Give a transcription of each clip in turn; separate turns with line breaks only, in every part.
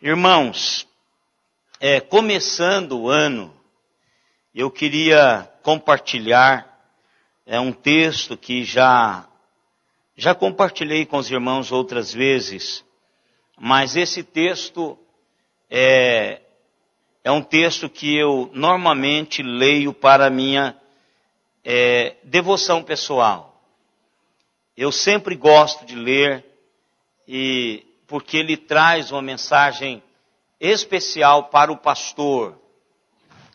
Irmãos, começando o ano, eu queria compartilhar um texto que já compartilhei com os irmãos outras vezes, mas esse texto é um texto que eu normalmente leio para a minha devoção pessoal. Eu sempre gosto de ler, porque ele traz uma mensagem especial para o pastor,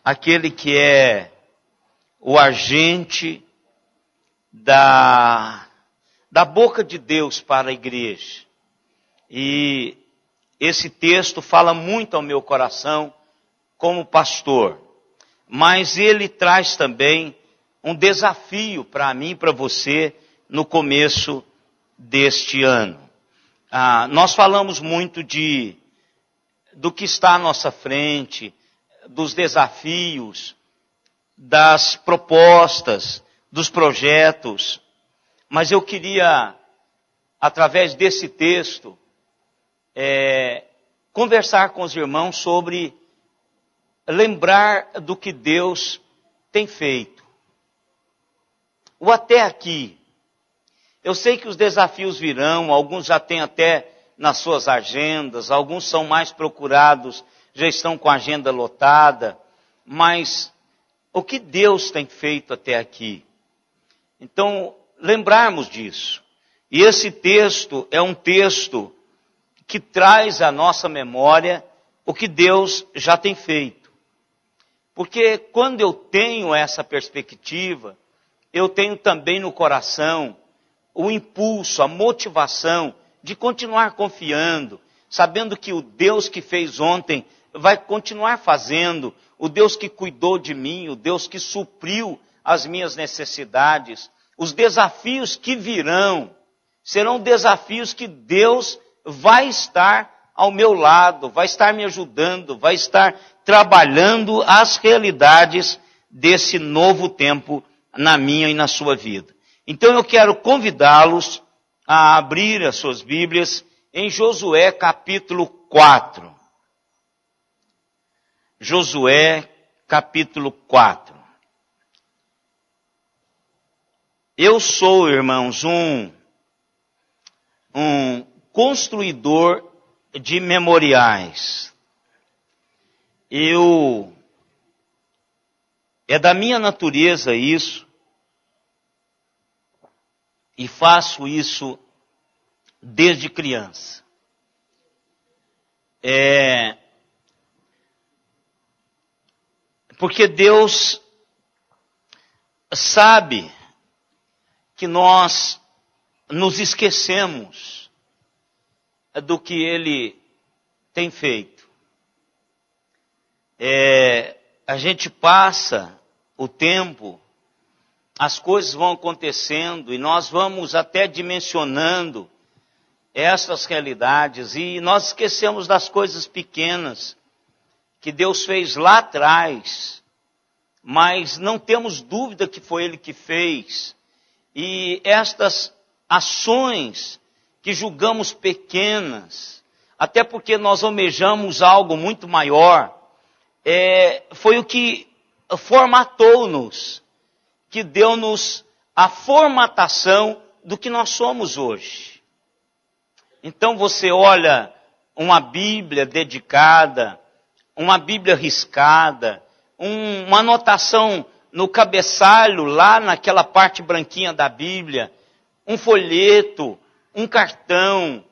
aquele que é o agente da boca de Deus para a igreja. E esse texto fala muito ao meu coração como pastor, mas ele traz também um desafio para mim e para você no começo deste ano. Nós falamos muito do que está à nossa frente, dos desafios, das propostas, dos projetos, mas eu queria, através desse texto, conversar com os irmãos sobre lembrar do que Deus tem feito. O até aqui. Eu sei que os desafios virão, alguns já têm até nas suas agendas, alguns são mais procurados, já estão com a agenda lotada, mas o que Deus tem feito até aqui? Então, lembrarmos disso. E esse texto é um texto que traz à nossa memória o que Deus já tem feito. Porque quando eu tenho essa perspectiva, eu tenho também no coração o impulso, a motivação de continuar confiando, sabendo que o Deus que fez ontem vai continuar fazendo, o Deus que cuidou de mim, o Deus que supriu as minhas necessidades. Os desafios que virão serão desafios que Deus vai estar ao meu lado, vai estar me ajudando, vai estar trabalhando as realidades desse novo tempo na minha e na sua vida. Então eu quero convidá-los a abrir as suas Bíblias em Josué capítulo 4. Josué capítulo 4. Eu sou, irmãos, um construidor de memoriais. É da minha natureza isso. E faço isso desde criança. Porque Deus sabe que nós nos esquecemos do que Ele tem feito. A gente passa o tempo, as coisas vão acontecendo e nós vamos até dimensionando essas realidades e nós esquecemos das coisas pequenas que Deus fez lá atrás, mas não temos dúvida que foi Ele que fez. E estas ações que julgamos pequenas, até porque nós almejamos algo muito maior, foi o que formatou-nos, que deu-nos a formatação do que nós somos hoje. Então você olha uma Bíblia dedicada, uma Bíblia riscada, uma anotação no cabeçalho, lá naquela parte branquinha da Bíblia, um folheto, um cartão,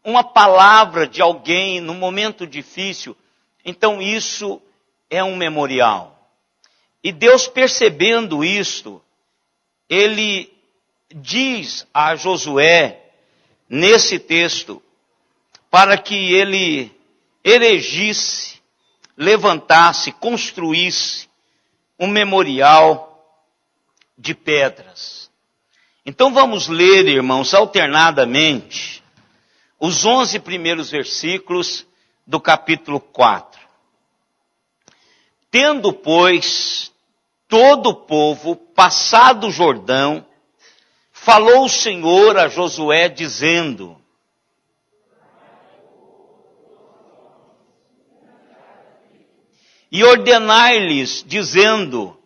uma palavra de alguém num momento difícil. Então isso é um memorial. E Deus, percebendo isto, Ele diz a Josué, nesse texto, para que ele erigisse, levantasse, construísse um memorial de pedras. Então vamos ler, irmãos, alternadamente, os 11 primeiros versículos do capítulo 4. Tendo, pois, todo o povo passado o Jordão, falou o Senhor a Josué dizendo: e ordenai-lhes, dizendo: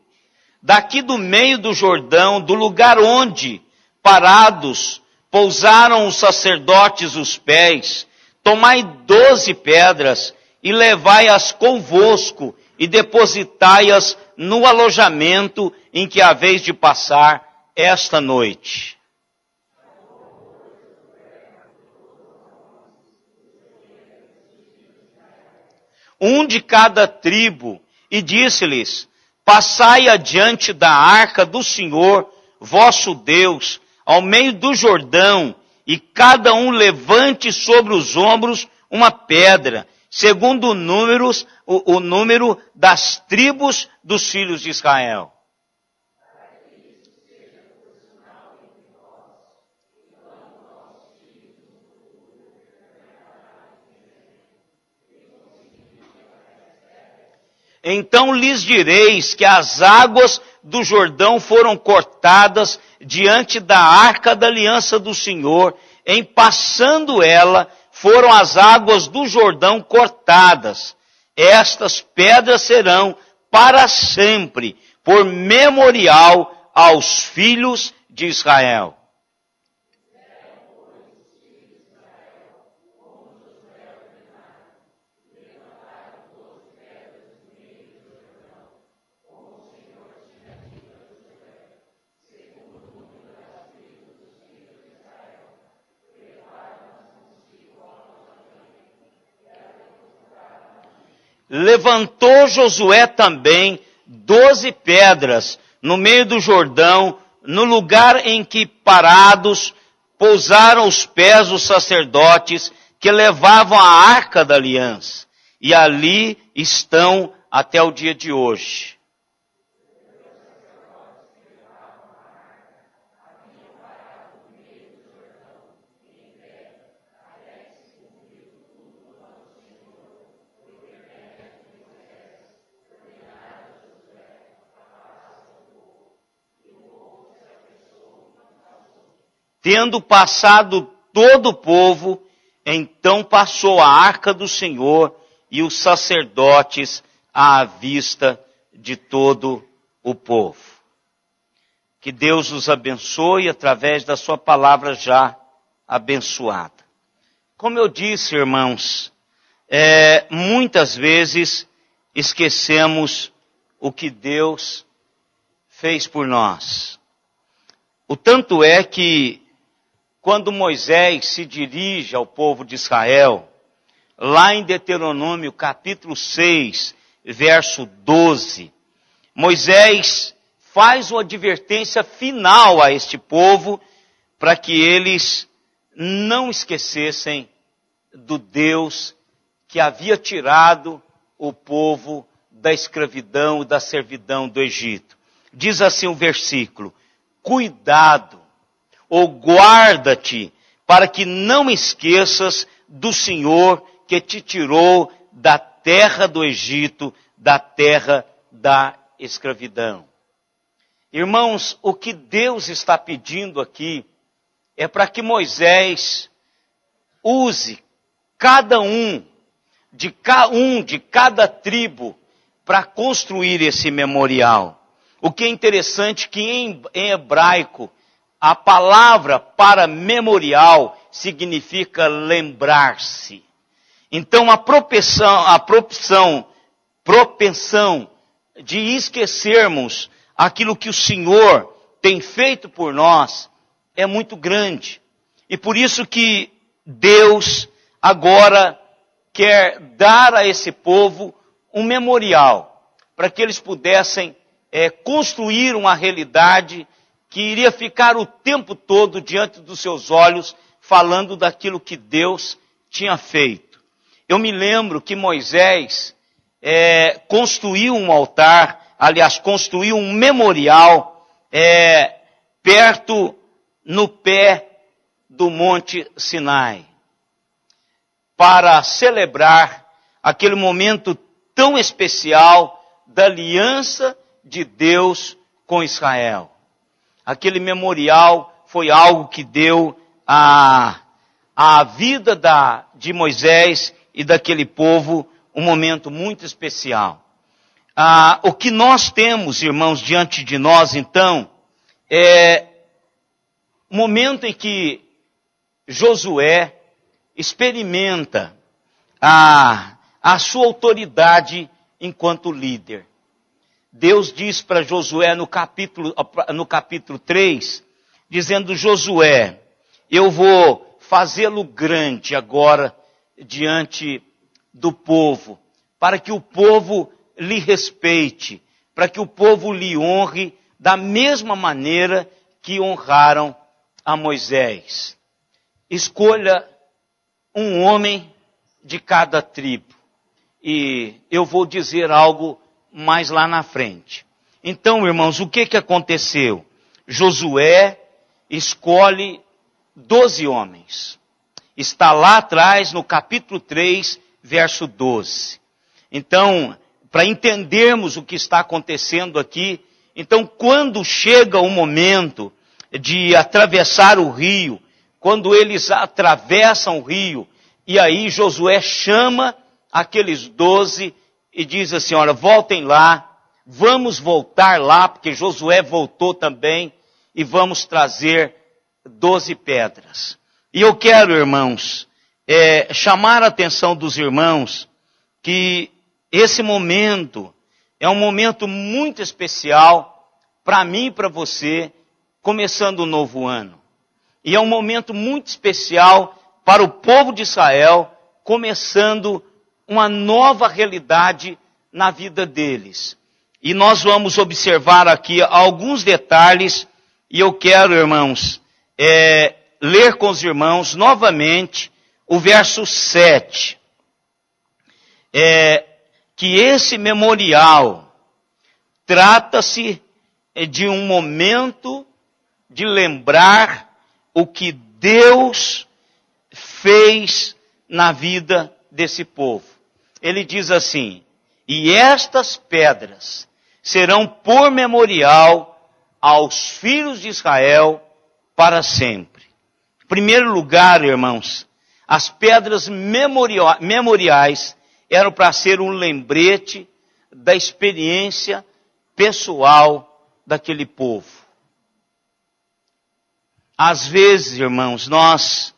daqui do meio do Jordão, do lugar onde, parados, pousaram os sacerdotes os pés, tomai 12 pedras, e levai-as convosco, e depositai-as no alojamento em que haveis de passar esta noite. Um de cada tribo, e disse-lhes: passai adiante da arca do Senhor, vosso Deus, ao meio do Jordão, e cada um levante sobre os ombros uma pedra, segundo o número das tribos dos filhos de Israel. Então lhes direis que as águas do Jordão foram cortadas diante da arca da aliança do Senhor. Em passando ela, foram as águas do Jordão cortadas. Estas pedras serão para sempre, por memorial aos filhos de Israel. Levantou Josué também 12 pedras no meio do Jordão, no lugar em que parados pousaram os pés dos sacerdotes que levavam a arca da aliança. E ali estão até o dia de hoje. Tendo passado todo o povo, então passou a arca do Senhor e os sacerdotes à vista de todo o povo. Que Deus os abençoe através da sua palavra já abençoada. Como eu disse, irmãos, muitas vezes esquecemos o que Deus fez por nós. O tanto é que quando Moisés se dirige ao povo de Israel, lá em Deuteronômio capítulo 6, verso 12, Moisés faz uma advertência final a este povo para que eles não esquecessem do Deus que havia tirado o povo da escravidão e da servidão do Egito. Diz assim o versículo: cuidado, ou guarda-te, para que não esqueças do Senhor que te tirou da terra do Egito, da terra da escravidão. Irmãos, o que Deus está pedindo aqui é para que Moisés use cada um de cada tribo para construir esse memorial. O que é interessante que em hebraico, a palavra para memorial significa lembrar-se. Então a propensão de esquecermos aquilo que o Senhor tem feito por nós é muito grande. E por isso que Deus agora quer dar a esse povo um memorial, para que eles pudessem construir uma realidade que iria ficar o tempo todo diante dos seus olhos, falando daquilo que Deus tinha feito. Eu me lembro que Moisés construiu um altar, construiu um memorial no pé do Monte Sinai, para celebrar aquele momento tão especial da aliança de Deus com Israel. Aquele memorial foi algo que deu à vida de Moisés e daquele povo um momento muito especial. O que nós temos, irmãos, diante de nós, então, é o momento em que Josué experimenta a sua autoridade enquanto líder. Deus diz para Josué no capítulo 3, dizendo: Josué, eu vou fazê-lo grande agora diante do povo, para que o povo lhe respeite, para que o povo lhe honre da mesma maneira que honraram a Moisés. Escolha um homem de cada tribo. E eu vou dizer algo mais lá na frente. Então, irmãos, o que aconteceu? Josué escolhe 12 homens. Está lá atrás no capítulo 3, verso 12. Então, para entendermos o que está acontecendo aqui, então quando chega o momento de atravessar o rio, quando eles atravessam o rio, e aí Josué chama aqueles 12 e diz assim: olha, voltem lá, vamos voltar lá, porque Josué voltou também, e vamos trazer 12 pedras. E eu quero, irmãos, chamar a atenção dos irmãos que esse momento é um momento muito especial para mim e para você, começando o novo ano. E é um momento muito especial para o povo de Israel, começando uma nova realidade na vida deles. E nós vamos observar aqui alguns detalhes, e eu quero, irmãos, ler com os irmãos novamente o verso 7. Que esse memorial trata-se de um momento de lembrar o que Deus fez na vida desse povo. Ele diz assim: e estas pedras serão por memorial aos filhos de Israel para sempre. Em primeiro lugar, irmãos, as pedras memoriais eram para ser um lembrete da experiência pessoal daquele povo. Às vezes, irmãos, nós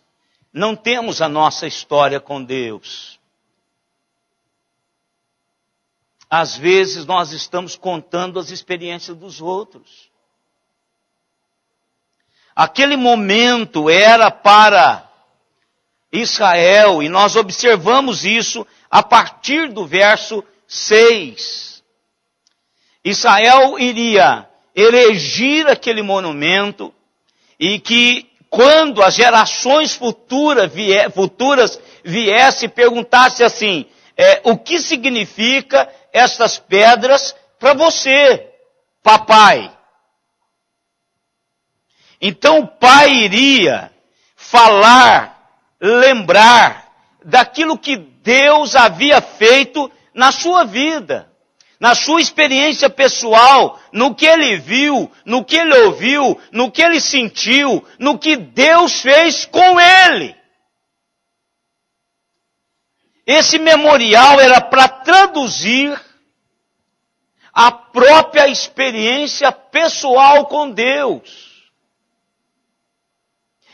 não temos a nossa história com Deus. Às vezes nós estamos contando as experiências dos outros. Aquele momento era para Israel, e nós observamos isso a partir do verso 6. Israel iria erigir aquele monumento, e que quando as gerações futuras viessem e perguntassem assim: o que significa estas pedras para você, papai? Então o pai iria falar, lembrar daquilo que Deus havia feito na sua vida, na sua experiência pessoal, no que ele viu, no que ele ouviu, no que ele sentiu, no que Deus fez com ele. Esse memorial era para traduzir a própria experiência pessoal com Deus.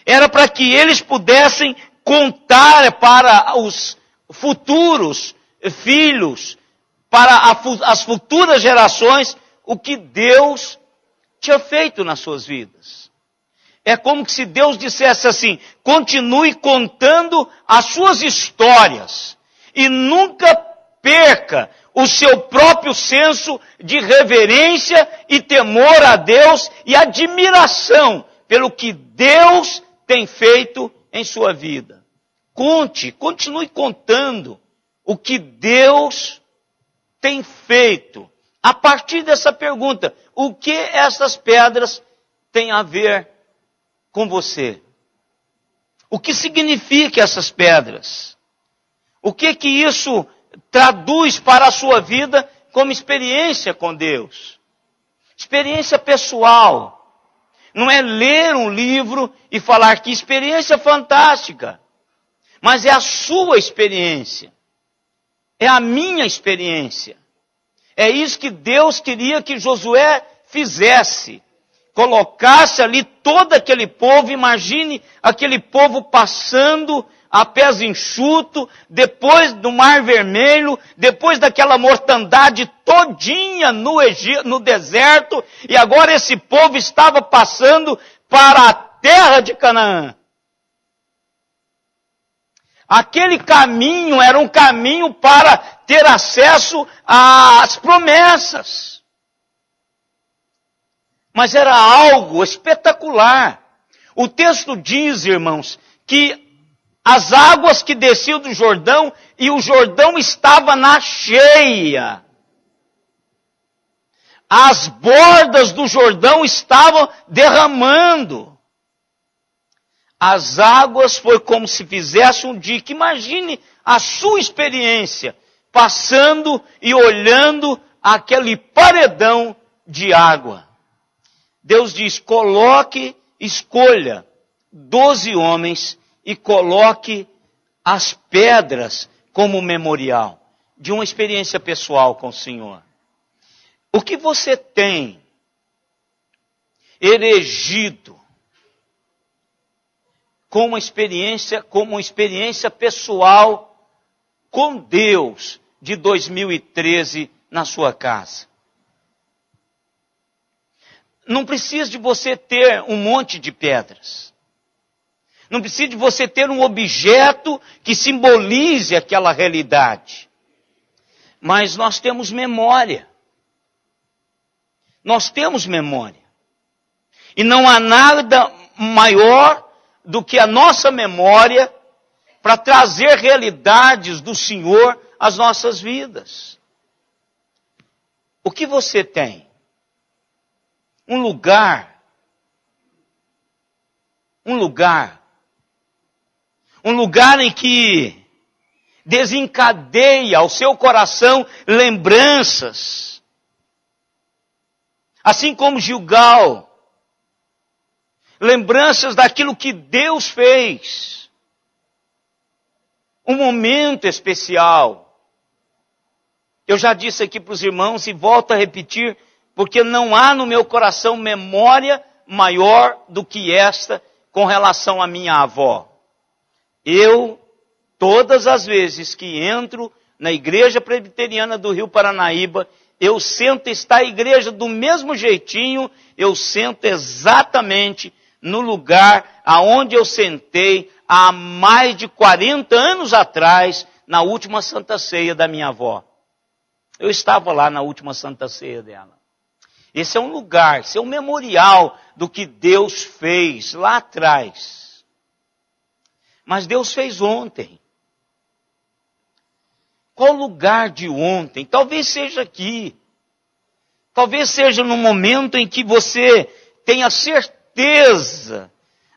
Era para que eles pudessem contar para os futuros filhos, para as futuras gerações, o que Deus tinha feito nas suas vidas. É como se Deus dissesse assim: continue contando as suas histórias e nunca perca o seu próprio senso de reverência e temor a Deus e admiração pelo que Deus tem feito em sua vida. Continue contando o que Deus tem feito. A partir dessa pergunta: o que essas pedras têm a ver com você? O que significa essas pedras? O que isso traduz para a sua vida como experiência com Deus? Experiência pessoal. Não é ler um livro e falar que experiência fantástica, mas é a sua experiência. É a minha experiência. É isso que Deus queria que Josué fizesse. Colocasse ali todo aquele povo, imagine aquele povo passando a pés enxutos, depois do Mar Vermelho, depois daquela mortandade todinha no deserto, e agora esse povo estava passando para a terra de Canaã. Aquele caminho era um caminho para ter acesso às promessas. Mas era algo espetacular. O texto diz, irmãos, que as águas que desciam do Jordão, e o Jordão estava na cheia. As bordas do Jordão estavam derramando. As águas foi como se fizesse um dique. Imagine a sua experiência, passando e olhando aquele paredão de água. Deus diz, escolha 12 homens e coloque as pedras como memorial de uma experiência pessoal com o Senhor. O que você tem erigido como uma experiência pessoal com Deus de 2013 na sua casa? Não precisa de você ter um monte de pedras. Não precisa de você ter um objeto que simbolize aquela realidade. Mas nós temos memória. Nós temos memória. E não há nada maior do que a nossa memória para trazer realidades do Senhor às nossas vidas. O que você tem? Um lugar em que desencadeia ao seu coração lembranças. Assim como Gilgal, lembranças daquilo que Deus fez. Um momento especial. Eu já disse aqui para os irmãos e volto a repetir, porque não há no meu coração memória maior do que esta com relação à minha avó. Eu, todas as vezes que entro na igreja presbiteriana do Rio Paranaíba, eu sento, está a igreja do mesmo jeitinho, eu sento exatamente no lugar aonde eu sentei há mais de 40 anos atrás, na última Santa Ceia da minha avó. Eu estava lá na última Santa Ceia dela. Esse é um lugar, esse é um memorial do que Deus fez lá atrás. Mas Deus fez ontem. Qual lugar de ontem? Talvez seja aqui. Talvez seja no momento em que você tenha certeza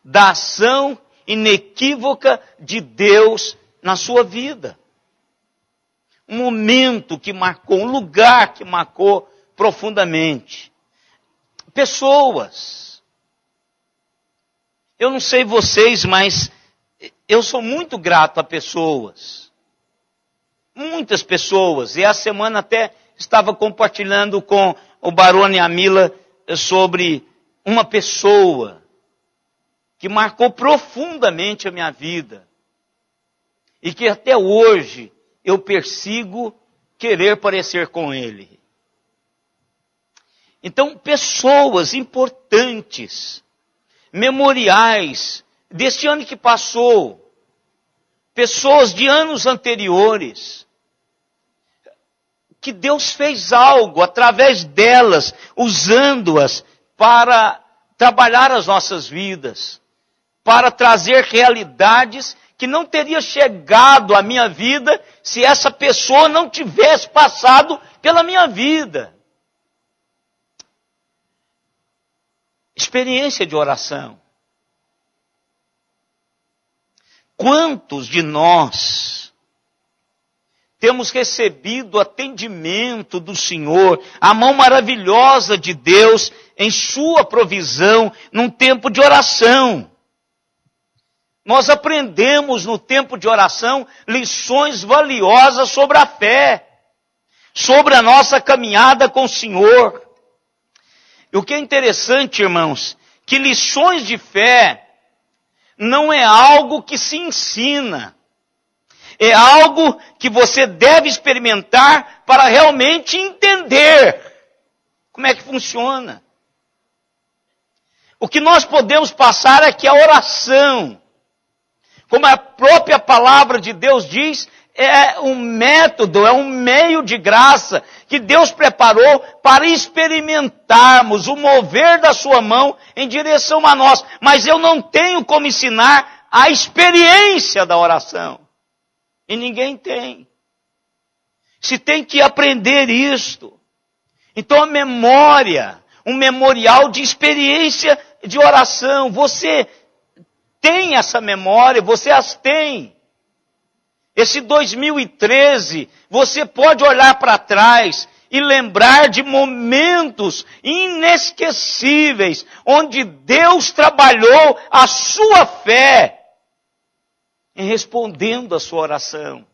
da ação inequívoca de Deus na sua vida. Um momento que marcou, um lugar que marcou profundamente. Pessoas. Eu não sei vocês, mas eu sou muito grato a pessoas. Muitas pessoas. E a semana até estava compartilhando com o Barone Amila sobre uma pessoa que marcou profundamente a minha vida. E que até hoje eu persigo querer parecer com ele. Então, pessoas importantes, memoriais deste ano que passou, pessoas de anos anteriores, que Deus fez algo através delas, usando-as para trabalhar as nossas vidas, para trazer realidades que não teria chegado à minha vida se essa pessoa não tivesse passado pela minha vida. Experiência de oração. Quantos de nós temos recebido atendimento do Senhor, a mão maravilhosa de Deus em sua provisão num tempo de oração? Nós aprendemos no tempo de oração lições valiosas sobre a fé, sobre a nossa caminhada com o Senhor. E o que é interessante, irmãos, que lições de fé não é algo que se ensina. É algo que você deve experimentar para realmente entender como é que funciona. O que nós podemos passar é que a oração, como a própria palavra de Deus diz, é um método, é um meio de graça que Deus preparou para experimentarmos o mover da sua mão em direção a nós. Mas eu não tenho como ensinar a experiência da oração. E ninguém tem. Se tem que aprender isto. Então a memória, um memorial de experiência de oração. Você tem essa memória, você as tem. Esse 2013, você pode olhar para trás e lembrar de momentos inesquecíveis, onde Deus trabalhou a sua fé em respondendo a sua oração,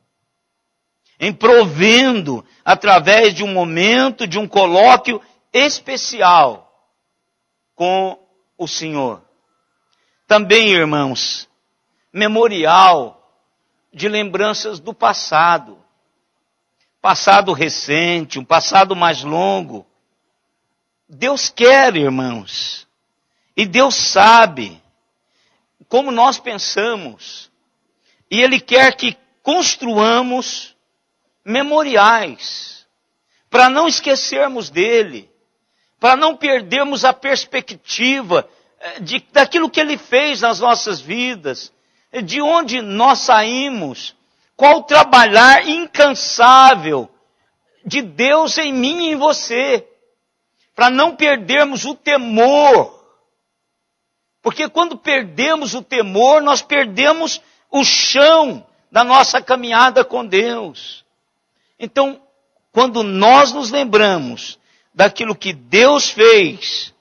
em provendo através de um momento, de um colóquio especial com o Senhor. Também, irmãos, memorial de lembranças do passado. Passado recente, um passado mais longo. Deus quer, irmãos, e Deus sabe como nós pensamos. E Ele quer que construamos memoriais, para não esquecermos dele, para não perdermos a perspectiva daquilo que Ele fez nas nossas vidas, de onde nós saímos, qual o trabalhar incansável de Deus em mim e em você, para não perdermos o temor, porque quando perdemos o temor, nós perdemos o chão da nossa caminhada com Deus. Então, quando nós nos lembramos daquilo que Deus fez,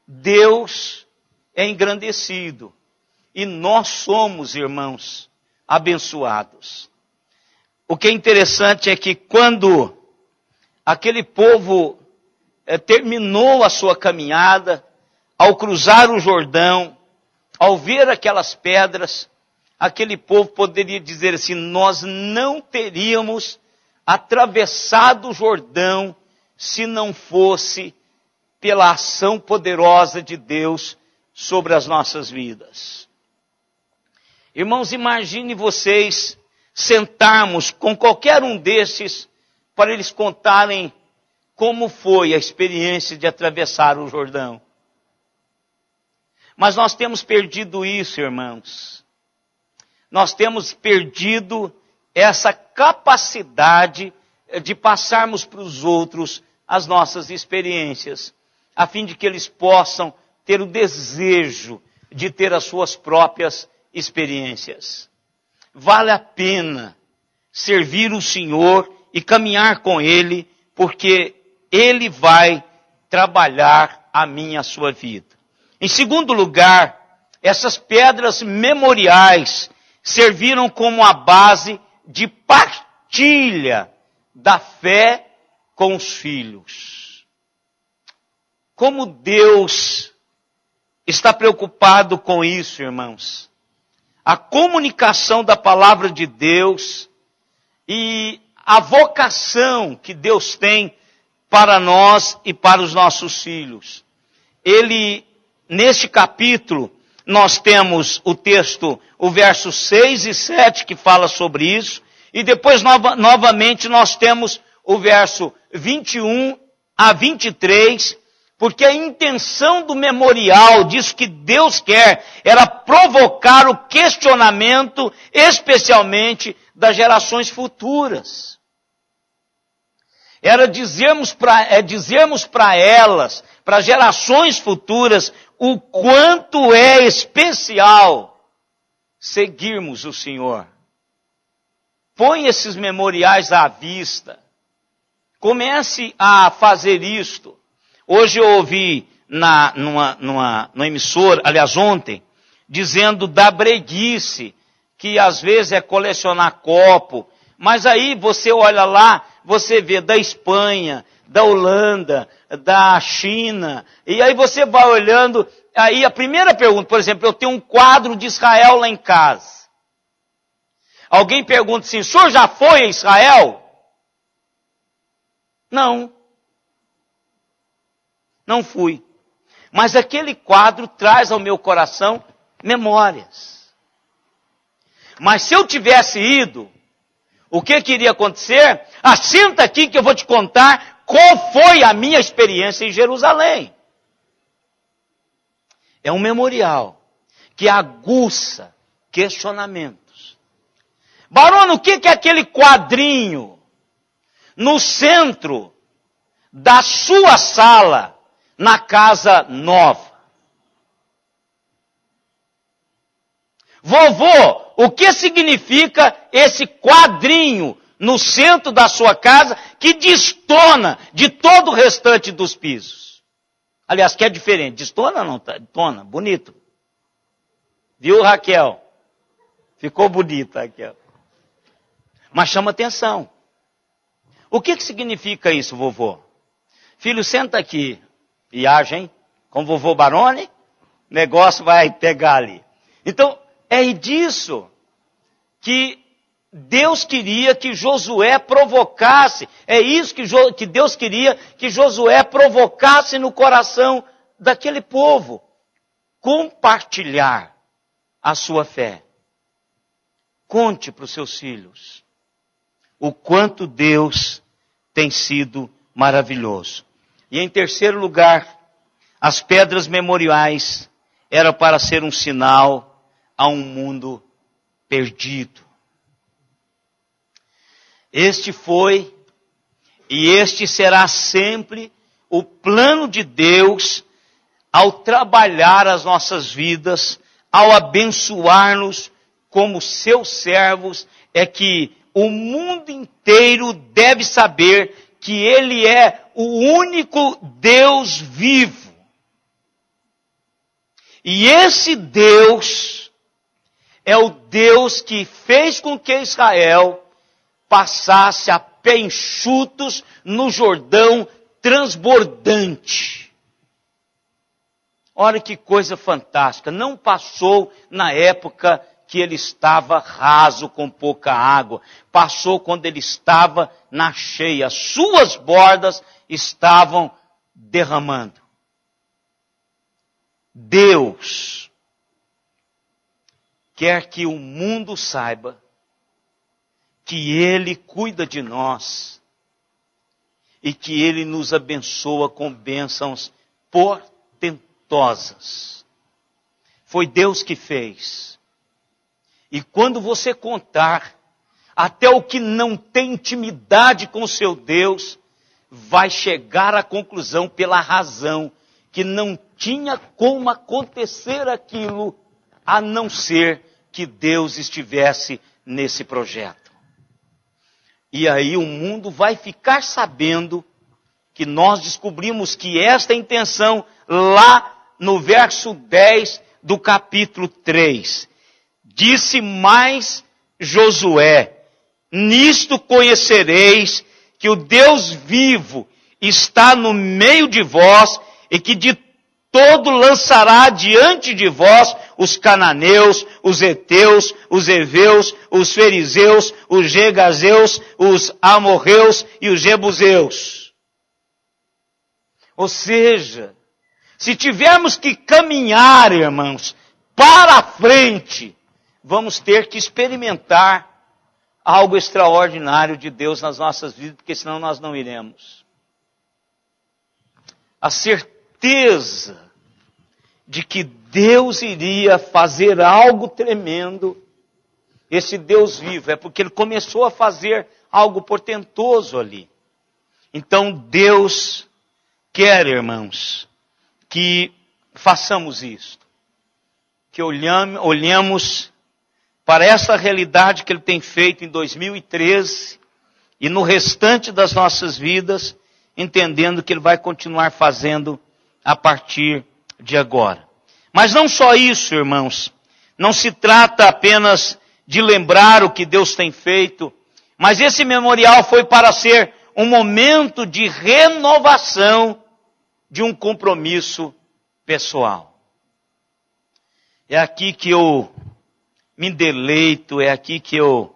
Deus é engrandecido. E nós somos, irmãos, abençoados. O que é interessante é que quando aquele povo terminou a sua caminhada, ao cruzar o Jordão, ao ver aquelas pedras, aquele povo poderia dizer assim: nós não teríamos atravessado o Jordão se não fosse pela ação poderosa de Deus sobre as nossas vidas. Irmãos, imagine vocês sentarmos com qualquer um desses para eles contarem como foi a experiência de atravessar o Jordão. Mas nós temos perdido isso, irmãos. Nós temos perdido essa capacidade de passarmos para os outros as nossas experiências, a fim de que eles possam ter o desejo de ter as suas próprias experiências. Vale a pena servir o Senhor e caminhar com Ele, porque Ele vai trabalhar a minha, a sua vida. Em segundo lugar, essas pedras memoriais serviram como a base de partilha da fé com os filhos. Como Deus está preocupado com isso, irmãos. A comunicação da palavra de Deus e a vocação que Deus tem para nós e para os nossos filhos. Neste capítulo, nós temos o texto, o verso 6 e 7 que fala sobre isso, e depois novamente nós temos o verso 21 a 23, porque a intenção do memorial, disso que Deus quer, era provocar o questionamento, especialmente das gerações futuras. Era dizermos para elas, para as gerações futuras, o quanto é especial seguirmos o Senhor. Põe esses memoriais à vista. Comece a fazer isto. Hoje eu ouvi numa emissora, aliás ontem, dizendo da breguice, que às vezes é colecionar copo, mas aí você olha lá, você vê da Espanha, da Holanda, da China, e aí você vai olhando, aí a primeira pergunta, por exemplo, eu tenho um quadro de Israel lá em casa. Alguém pergunta assim, o senhor já foi a Israel? Não. Não fui. Mas aquele quadro traz ao meu coração memórias. Mas se eu tivesse ido, o que iria acontecer? Senta aqui que eu vou te contar qual foi a minha experiência em Jerusalém. É um memorial que aguça questionamentos. Barone, o que é aquele quadrinho no centro da sua sala na casa nova? Vovô, o que significa esse quadrinho no centro da sua casa que destona de todo o restante dos pisos? Aliás, que é diferente. Destona ou não? Destona, bonito. Viu, Raquel? Ficou bonita, Raquel. Mas chama atenção. O que significa isso, vovô? Filho, senta aqui. Viagem com o vovô Barone, o negócio vai pegar ali. Então, é disso que Deus queria que Josué provocasse. É isso que Deus queria que Josué provocasse no coração daquele povo. Compartilhar a sua fé. Conte para os seus filhos o quanto Deus tem sido maravilhoso. E em terceiro lugar, as pedras memoriais eram para ser um sinal a um mundo perdido. Este foi e este será sempre o plano de Deus ao trabalhar as nossas vidas, ao abençoar-nos como seus servos, é que o mundo inteiro deve saber que Ele é o único Deus vivo. E esse Deus é o Deus que fez com que Israel passasse a pé enxutos no Jordão transbordante. Olha que coisa fantástica. Não passou na época que ele estava raso com pouca água. Passou quando ele estava na cheia. Suas bordas estavam derramando. Deus quer que o mundo saiba que Ele cuida de nós e que Ele nos abençoa com bênçãos portentosas. Foi Deus que fez. E quando você contar até o que não tem intimidade com o seu Deus, vai chegar à conclusão pela razão que não tinha como acontecer aquilo a não ser que Deus estivesse nesse projeto. E aí o mundo vai ficar sabendo que nós descobrimos que esta é a intenção lá no verso 10 do capítulo 3. Disse mais Josué, nisto conhecereis que o Deus vivo está no meio de vós e que de todo lançará diante de vós os cananeus, os heteus, os heveus, os fariseus, os gergaseus, os amorreus e os jebuseus. Ou seja, se tivermos que caminhar, irmãos, para a frente, vamos ter que experimentar algo extraordinário de Deus nas nossas vidas, porque senão nós não iremos. A certeza de que Deus iria fazer algo tremendo, esse Deus vivo, é porque Ele começou a fazer algo portentoso ali. Então Deus quer, irmãos, que façamos isto, que olhemos para essa realidade que Ele tem feito em 2013 e no restante das nossas vidas, entendendo que Ele vai continuar fazendo a partir de agora. Mas não só isso, irmãos. Não se trata apenas de lembrar o que Deus tem feito, Mas esse memorial foi para ser um momento de renovação de um compromisso pessoal. É aqui que eu me deleito, é aqui que eu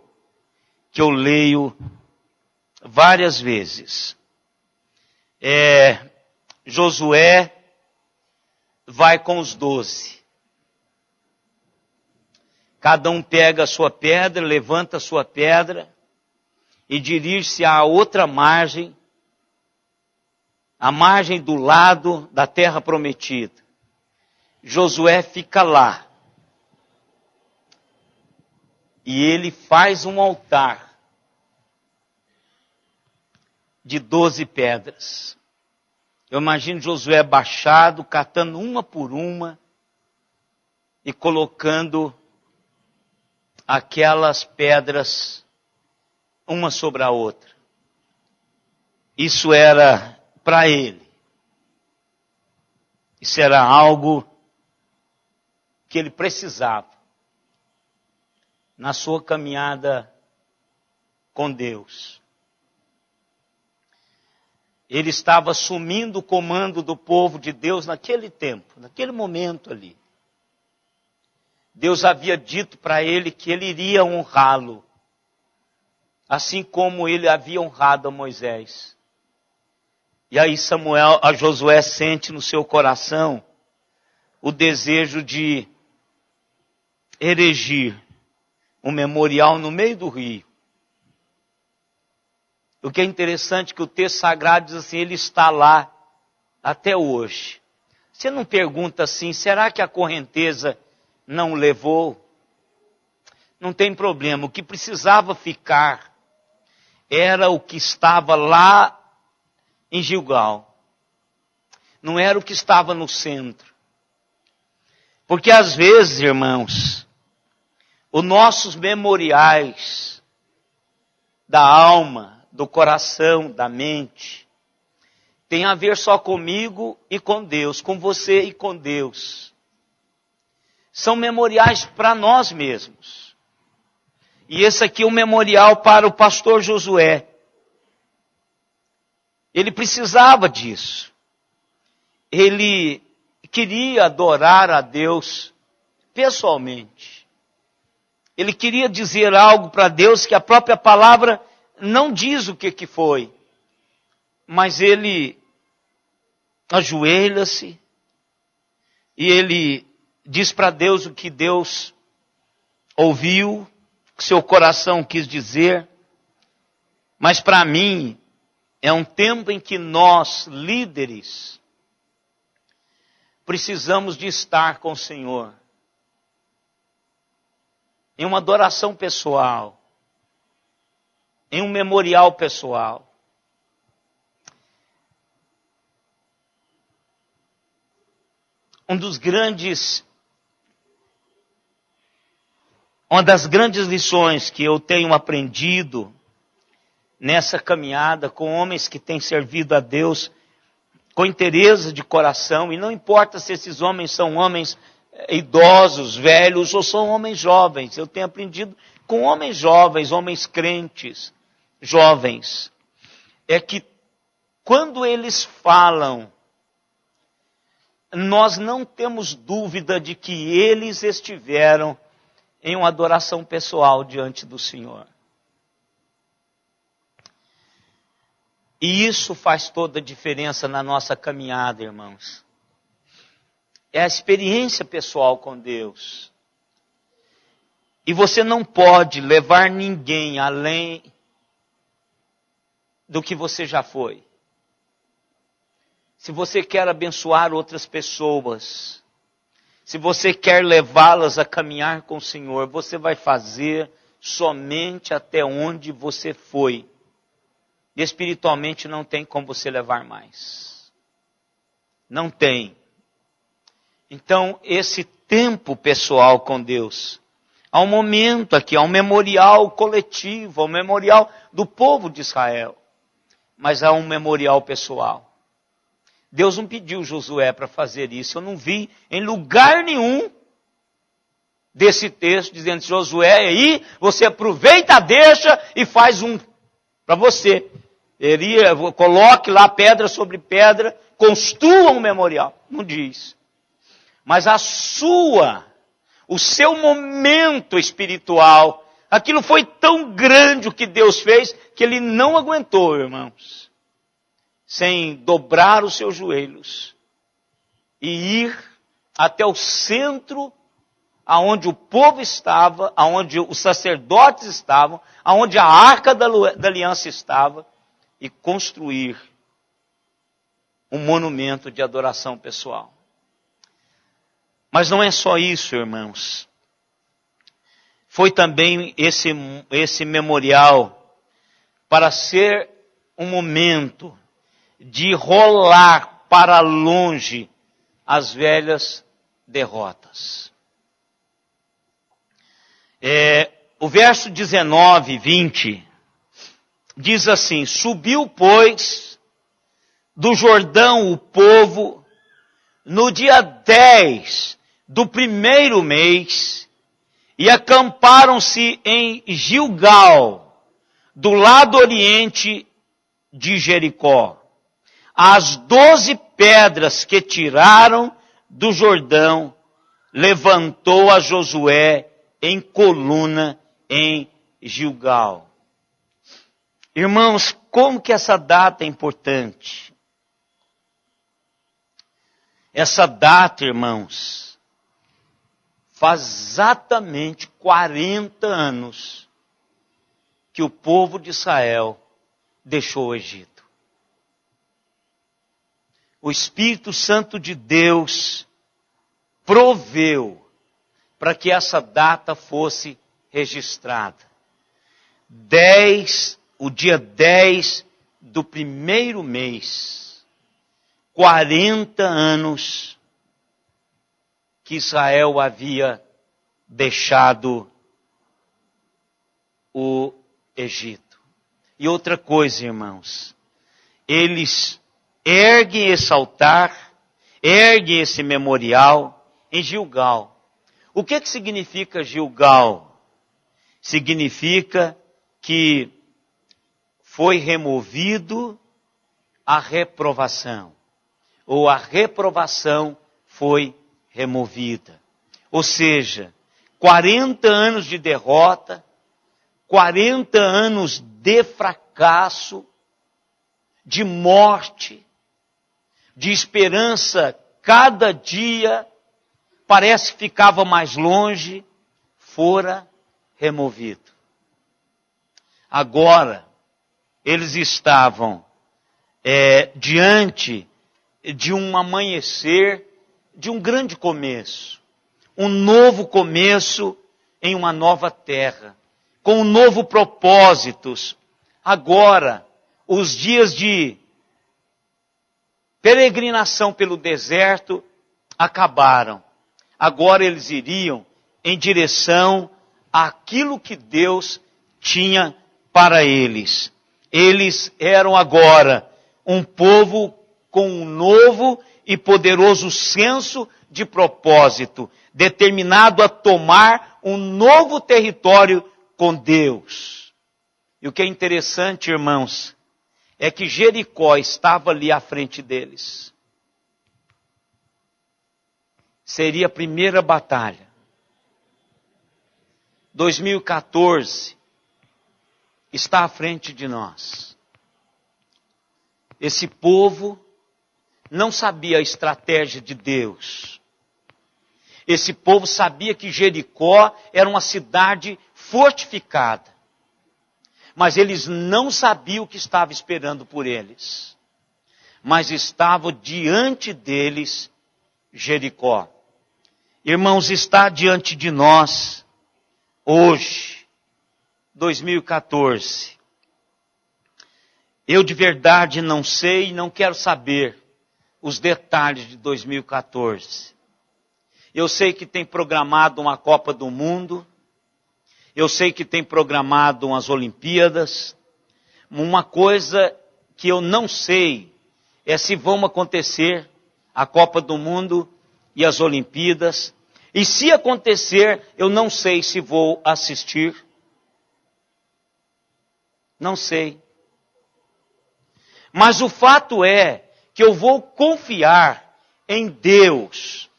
leio várias vezes. Josué vai com os 12. Cada um pega a sua pedra, levanta a sua pedra e dirige-se à outra margem, a margem do lado da terra prometida. Josué fica lá. E ele faz um altar de 12 pedras. Eu imagino Josué baixado, catando uma por uma e colocando aquelas pedras uma sobre a outra. Isso era para ele. Isso era algo que ele precisava na sua caminhada com Deus. Ele estava assumindo o comando do povo de Deus naquele tempo, naquele momento ali. Deus havia dito para ele que ele iria honrá-lo, assim como ele havia honrado a Moisés. E aí Josué sente no seu coração o desejo de erigir um memorial no meio do rio. O que é interessante é que o texto sagrado diz assim, ele está lá até hoje. Você não pergunta assim, será que a correnteza não o levou? Não tem problema, o que precisava ficar era o que estava lá em Gilgal. Não era o que estava no centro. Porque às vezes, irmãos, os nossos memoriais da alma, do coração, da mente, tem a ver só comigo e com Deus, com você e com Deus. São memoriais para nós mesmos. E esse aqui é um memorial para o pastor Josué. Ele precisava disso. Ele queria adorar a Deus pessoalmente. Ele queria dizer algo para Deus que a própria palavra não diz o que foi. Mas ele ajoelha-se e ele diz para Deus o que Deus ouviu, o que seu coração quis dizer. Mas para mim, é um tempo em que nós, líderes, precisamos de estar com o Senhor. Em uma adoração pessoal. Em um memorial pessoal. Uma das grandes lições que eu tenho aprendido nessa caminhada com homens que têm servido a Deus com interesse de coração, e não importa se esses homens são homens idosos, velhos, ou são homens jovens. Eu tenho aprendido com homens jovens, homens crentes, jovens, é que quando eles falam, nós não temos dúvida de que eles estiveram em uma adoração pessoal diante do Senhor. E isso faz toda a diferença na nossa caminhada, irmãos. É a experiência pessoal com Deus. E você não pode levar ninguém além do que você já foi. Se você quer abençoar outras pessoas, se você quer levá-las a caminhar com o Senhor, você vai fazer somente até onde você foi. E espiritualmente não tem como você levar mais. Não tem. Então, esse tempo pessoal com Deus, há um momento aqui, há um memorial coletivo, há um memorial do povo de Israel. Mas há um memorial pessoal. Deus não pediu Josué para fazer isso. Eu não vi em lugar nenhum desse texto, dizendo: Josué, aí você aproveita a deixa e faz um para você. Coloque lá pedra sobre pedra, construa um memorial. Não diz. Mas o seu momento espiritual, aquilo foi tão grande o que Deus fez, que ele não aguentou, irmãos, sem dobrar os seus joelhos e ir até o centro, aonde o povo estava, aonde os sacerdotes estavam, aonde a arca da aliança estava, e construir um monumento de adoração pessoal. Mas não é só isso, irmãos. Foi também esse memorial para ser um momento de rolar para longe as velhas derrotas. O verso 19 e 20 diz assim: subiu, pois, do Jordão o povo no dia 10 do primeiro mês e acamparam-se em Gilgal, do lado oriente de Jericó. As 12 pedras que tiraram do Jordão levantou a Josué em coluna em Gilgal. Irmãos, como que essa data é importante? Essa data, irmãos, faz exatamente 40 anos que o povo de Israel deixou o Egito. O Espírito Santo de Deus proveu para que essa data fosse registrada. O dia 10 do primeiro mês, 40 anos que Israel havia deixado o Egito. E outra coisa, irmãos, eles erguem esse altar, erguem esse memorial em Gilgal. O que significa Gilgal? Significa que foi removido a reprovação, ou a reprovação foi removida. Ou seja, 40 anos de derrota, 40 anos de fracasso, de morte, de esperança, cada dia parece que ficava mais longe, fora removido. Agora, eles estavam diante de um amanhecer, de um grande começo. Um novo começo em uma nova terra, com um novo propósitos. Agora, os dias de peregrinação pelo deserto acabaram. Agora eles iriam em direção àquilo que Deus tinha para eles. Eles eram agora um povo com um novo e poderoso senso de propósito, determinado a tomar um novo território com Deus. E o que é interessante, irmãos, é que Jericó estava ali à frente deles. Seria a primeira batalha. 2014 está à frente de nós. Esse povo não sabia a estratégia de Deus. Esse povo sabia que Jericó era uma cidade fortificada. Mas eles não sabiam o que estava esperando por eles. Mas estava diante deles Jericó. Irmãos, está diante de nós hoje, 2014. Eu de verdade não sei e não quero saber os detalhes de 2014. Eu sei que tem programado uma Copa do Mundo. Eu sei que tem programado umas Olimpíadas. Uma coisa que eu não sei é se vão acontecer a Copa do Mundo e as Olimpíadas. E se acontecer, eu não sei se vou assistir. Não sei. Mas o fato é que eu vou confiar em Deus.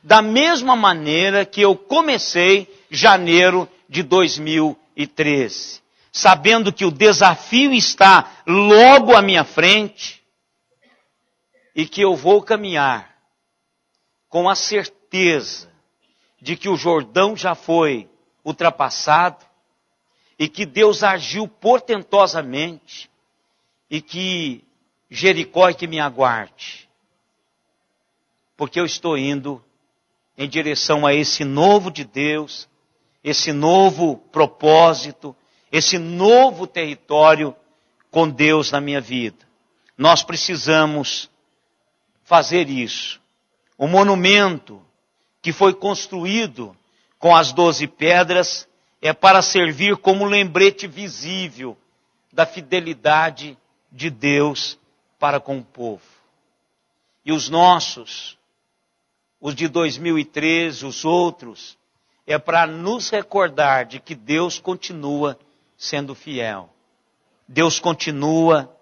Da mesma maneira que eu comecei janeiro de 2013. Sabendo que o desafio está logo à minha frente. E que eu vou caminhar com a certeza de que o Jordão já foi ultrapassado e que Deus agiu portentosamente e que Jericó é que me aguarde. Porque eu estou indo em direção a esse novo de Deus, esse novo propósito, esse novo território com Deus na minha vida. Nós precisamos fazer isso. O monumento que foi construído com as 12 pedras é para servir como lembrete visível da fidelidade de Deus para com o povo. E os nossos, os de 2013, os outros, é para nos recordar de que Deus continua sendo fiel. Deus continua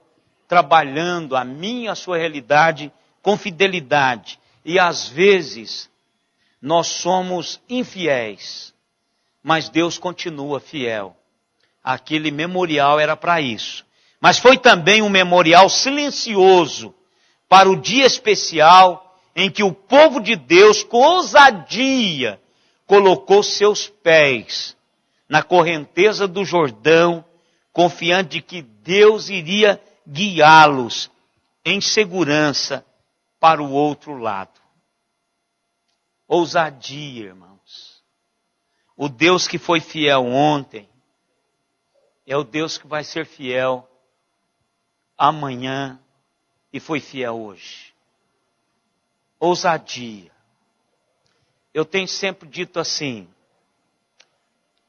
trabalhando a minha e a sua realidade com fidelidade. E às vezes nós somos infiéis, mas Deus continua fiel. Aquele memorial era para isso. Mas foi também um memorial silencioso para o dia especial em que o povo de Deus, com ousadia, colocou seus pés na correnteza do Jordão, confiante de que Deus iria guiá-los em segurança para o outro lado. Ousadia, irmãos. O Deus que foi fiel ontem é o Deus que vai ser fiel amanhã e foi fiel hoje. Ousadia. Eu tenho sempre dito assim,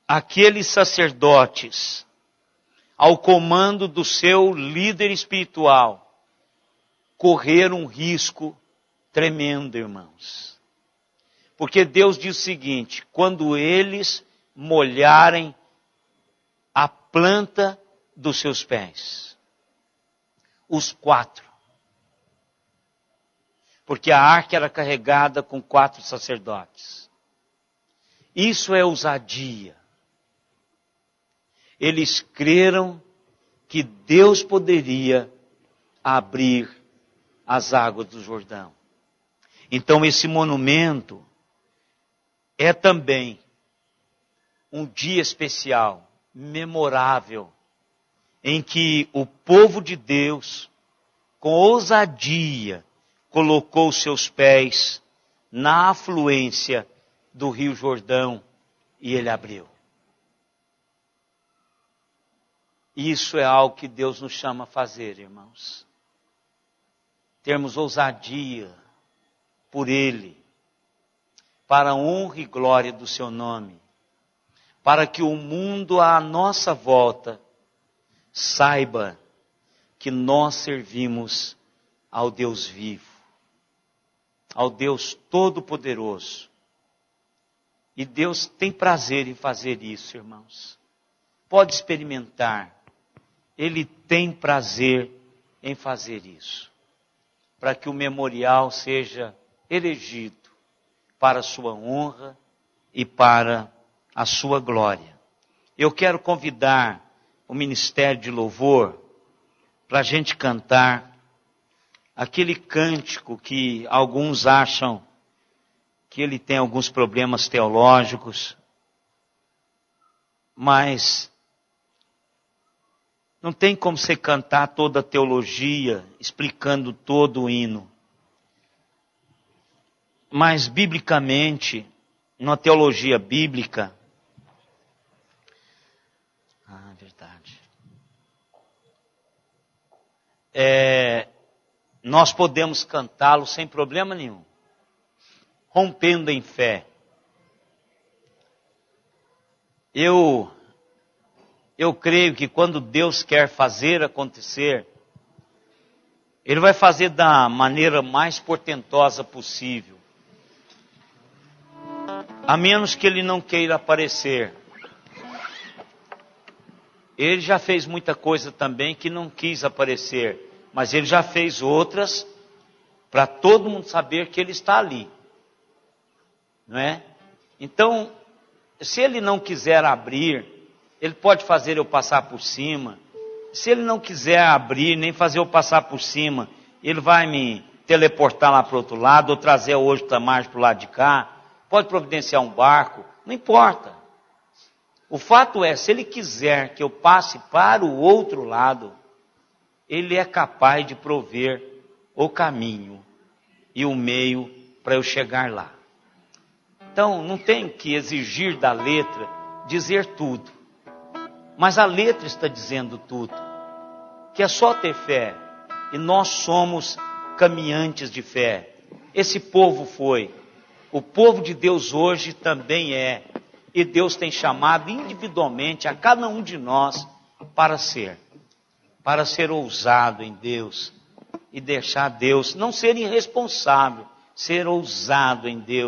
aqueles sacerdotes ao comando do seu líder espiritual correram um risco tremendo, irmãos. Porque Deus diz o seguinte, quando eles molharem a planta dos seus pés, os 4, porque a arca era carregada com 4 sacerdotes. Isso é ousadia. Eles creram que Deus poderia abrir as águas do Jordão. Então esse monumento é também um dia especial, memorável, em que o povo de Deus, com ousadia, colocou seus pés na afluência do Rio Jordão e ele abriu. Isso é algo que Deus nos chama a fazer, irmãos. Termos ousadia por Ele, para a honra e glória do seu nome, para que o mundo à nossa volta saiba que nós servimos ao Deus vivo, ao Deus Todo-Poderoso. E Deus tem prazer em fazer isso, irmãos. Pode experimentar. Ele tem prazer em fazer isso. Para que o memorial seja erigido para a sua honra e para a sua glória. Eu quero convidar o Ministério de Louvor para a gente cantar aquele cântico que alguns acham que ele tem alguns problemas teológicos, mas não tem como você cantar toda a teologia, explicando todo o hino. Mas, biblicamente, na teologia bíblica, verdade. Nós podemos cantá-lo sem problema nenhum, rompendo em fé. Eu creio que quando Deus quer fazer acontecer, Ele vai fazer da maneira mais portentosa possível. A menos que ele não queira aparecer. Ele já fez muita coisa também que não quis aparecer, mas ele já fez outras para todo mundo saber que ele está ali. Não é? Então, se ele não quiser abrir, ele pode fazer eu passar por cima. Se ele não quiser abrir, nem fazer eu passar por cima, ele vai me teleportar lá para o outro lado, ou trazer hoje o Tamar para o lado de cá, pode providenciar um barco, não importa. O fato é, se ele quiser que eu passe para o outro lado, ele é capaz de prover o caminho e o meio para eu chegar lá. Então, não tenho que exigir da letra dizer tudo. Mas a letra está dizendo tudo. Que é só ter fé. E nós somos caminhantes de fé. Esse povo foi. O povo de Deus hoje também é. E Deus tem chamado individualmente a cada um de nós para ser. Para ser ousado em Deus. E deixar Deus, não ser irresponsável, ser ousado em Deus.